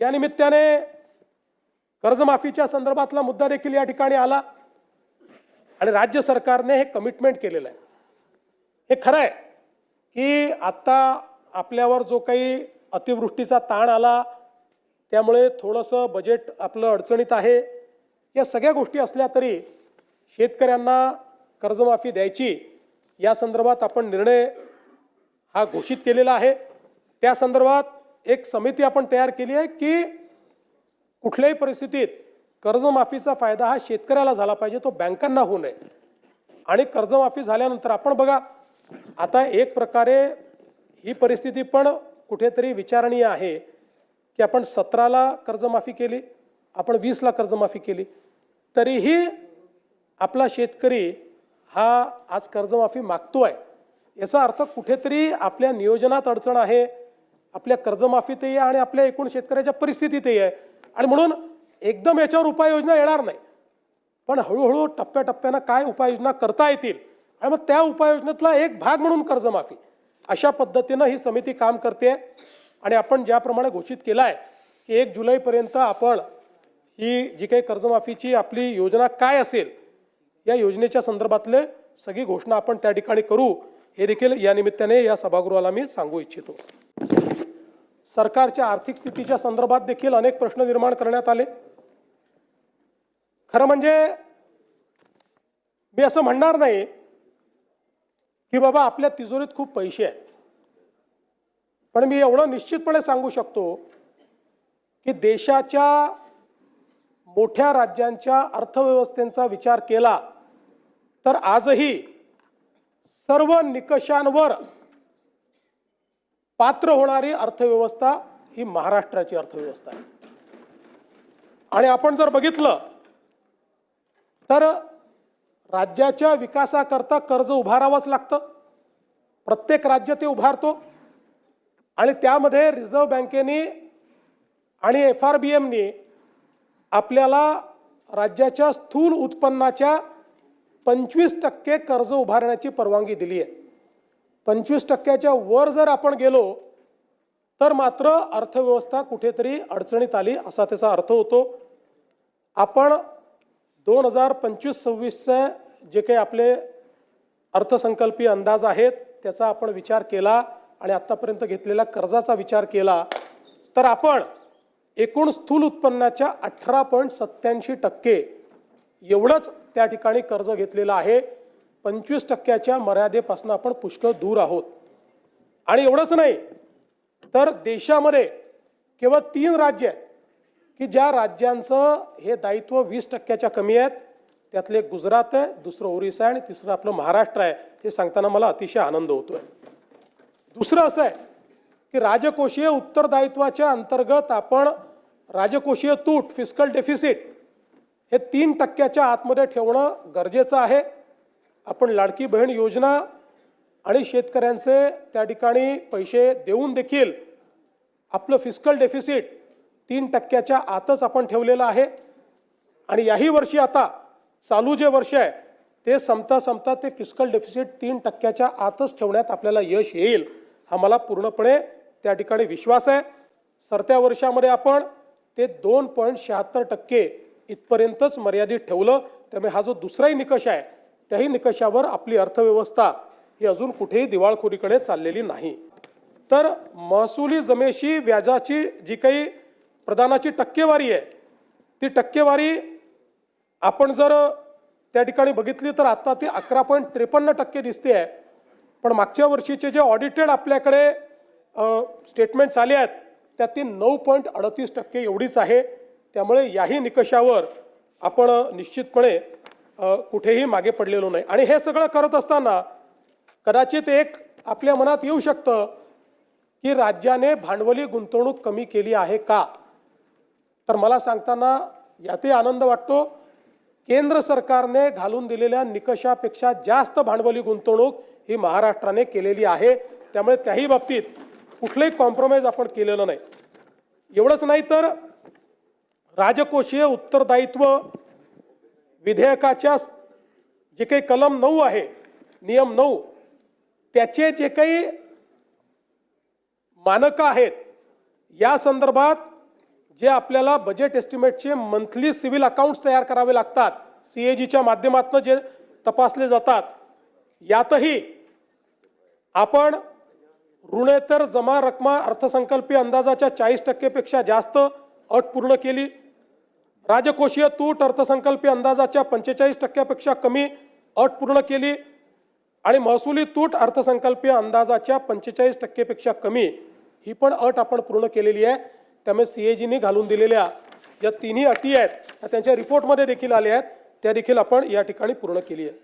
या निमित्ताने कर्जमाफीच्या संदर्भातला मुद्दा देखील या ठिकाणी आला आणि राज्य सरकारने हे कमिटमेंट केलेलं आहे। हे खरं आहे की आता आपल्यावर जो काही अतिवृष्टीचा ताण आला त्यामुळे थोडंसं बजेट आपलं अडचणीत आहे। या सगळ्या गोष्टी असल्या तरी शेतकऱ्यांना कर्जमाफी द्यायची या संदर्भात आपण निर्णय हा घोषित केलेला आहे। त्या संदर्भात एक समिती आपण तयार केली आहे की कुठल्याही परिस्थितीत कर्जमाफीचा फायदा हा शेतकऱ्याला झाला पाहिजे, तो बँकांना होऊ नये। आणि कर्जमाफी झाल्यानंतर आपण बघा आता एक प्रकारे ही परिस्थिती पण कुठेतरी विचारणीय आहे की आपण 17ला कर्जमाफी केली, आपण 20ला कर्जमाफी केली, तरीही आपला शेतकरी हा आज कर्जमाफी मागतोय। याचा अर्थ कुठेतरी आपल्या नियोजनात अडचण आहे, आपल्या कर्जमाफीतही आणि आपल्या एकूण शेतकऱ्याच्या परिस्थितीतही आहे। आणि म्हणून एकदम याच्यावर उपाययोजना येणार नाही, पण हळूहळू टप्प्याटप्प्यानं काय उपाययोजना करता येतील आणि मग त्या उपाययोजनेतला एक भाग म्हणून कर्जमाफी अशा पद्धतीनं ही समिती काम करते। आणि आपण ज्याप्रमाणे घोषित केलं आहे की 1 जुलैपर्यंत आपण ही जी काही कर्जमाफीची आपली योजना काय असेल या योजनेच्या संदर्भातले सगळी घोषणा आपण त्या ठिकाणी करू, हे देखील या निमित्ताने या सभागृहाला मी सांगू इच्छितो। सरकारच्या आर्थिक स्थितीच्या संदर्भात देखील अनेक प्रश्न निर्माण करण्यात आले। खरं म्हणजे मी असं म्हणणार नाही की बाबा आपल्या तिजोरीत खूप पैसे आहेत, पण मी एवढं निश्चितपणे सांगू शकतो की देशाच्या मोठ्या राज्यांच्या अर्थव्यवस्थेचा विचार केला तर आजही सर्व निकषांवर पात्र होणारी अर्थव्यवस्था ही महाराष्ट्राची अर्थव्यवस्था आहे। आणि आपण जर बघितलं तर राज्याच्या विकासाकरता कर्ज उभारावंच लागतं, प्रत्येक राज्य ते उभारतो आणि त्यामध्ये रिझर्व्ह बँकेने आणि FRBMने आपल्याला राज्याच्या स्थूल उत्पन्नाच्या 25% कर्ज उभारण्याची परवानगी दिली आहे। 25%च्या वर जर आपण गेलो तर मात्र अर्थव्यवस्था कुठेतरी अडचणीत आली असा त्याचा अर्थ होतो। आपण 2025-26चे जे काही आपले अर्थसंकल्पीय अंदाज आहेत त्याचा आपण विचार केला आणि आतापर्यंत घेतलेल्या कर्जाचा विचार केला तर आपण एकूण स्थूल उत्पन्नाच्या 18.87% एवढंच त्या ठिकाणी कर्ज घेतलेलं आहे। 25%च्या मर्यादेपासून आपण पुष्कळ दूर आहोत। आणि एवढंच नाही तर देशामध्ये केवळ 3 राज्य आहेत की ज्या राज्यांचं हे दायित्व 20%च्या कमी आहेत। त्यातले गुजरात आहे, दुसरं ओरिसा आणि तिसरं आपलं महाराष्ट्र आहे। हे सांगताना मला अतिशय आनंद होतोय। दुसरं असं आहे की राजकोषीय उत्तरदायित्वाच्या अंतर्गत आपण राजकोषीय तूट फिस्कल डेफिसिट हे 3%च्या आतमध्ये ठेवणं गरजेचं आहे। आपण लाडकी बहीण योजना आणि शेतकऱ्यांचे त्या ठिकाणी पैसे देऊन देखील आपलं फिस्कल डेफिसिट 3%च्या आतच आपण ठेवलेलं आहे। आणि याही वर्षी आता चालू जे वर्ष आहे ते संपता ते फिस्कल डेफिसिट 3%च्या आतच ठेवण्यात आपल्याला यश येईल हा मला पूर्णपणे त्या ठिकाणी विश्वास आहे। सरत्या वर्षामध्ये आपण ते 2.76% इथपर्यंतच मर्यादित ठेवलं। त्यामुळे हा जो दुसराही निकष आहे त्याही निकषावर आपली अर्थव्यवस्था ही अजून कुठेही दिवाळखोरीकडे चाललेली नाही। तर महसुली जमेशी व्याजाची जी काही प्रदानाची टक्केवारी आहे ती टक्केवारी आपण जर त्या ठिकाणी बघितली तर आता ती 11.53% दिसते आहे। पण मागच्या वर्षीचे जे ऑडिटेड आपल्याकडे स्टेटमेंट्स आले आहेत त्यात ती 9.38% एवढीच आहे। त्यामुळे याही निकषावर आपण निश्चितपणे कुठेही मागे पडलेलो नाही। आणि हे सगळं करत असताना कदाचित एक आपल्या मनात येऊ शकतं की राज्याने भांडवली गुंतवणूक कमी केली आहे का, तर मला सांगताना यातही आनंद वाटतो। केंद्र सरकारने घालून दिलेल्या निकषापेक्षा जास्त भांडवली गुंतवणूक ही महाराष्ट्राने केलेली आहे। त्यामुळे त्याही बाबतीत कुठलेही कॉम्प्रोमाइज आपण केलेलं नाही। एवढंच नाही तर राजकोषीय उत्तरदायित्व विधेयकाच्या जे काही कलम 9 आहे, नियम 9, त्याचे जे काही मानक आहेत या संदर्भात जे आपल्याला बजेट एस्टिमेटचे मंथली सिव्हिल अकाउंट्स तयार करावे लागतात, CAGच्या माध्यमातून जे तपासले जातात, यातही आपण ऋणेतर जमा रक्कमा अर्थसंकल्पीय अंदाजाच्या 40% पेक्षा जास्त अट पूर्ण केली. राजकोषीय तूट अर्थसंकल्पीय अंदाजाच्या 45% पेक्षा कमी अट पूर्ण केली आणि महसुली तूट अर्थसंकल्पीय अंदाजाच्या 45% पेक्षा कमी ही पण अट आपण पूर्ण केलेली आहे. त्यामुळे CAGने घालून दिलेल्या ज्या तिन्ही अटी आहेत त्या त्यांच्या रिपोर्टमध्ये देखील आल्या आहेत, त्या देखील आपण या ठिकाणी पूर्ण केली आहे.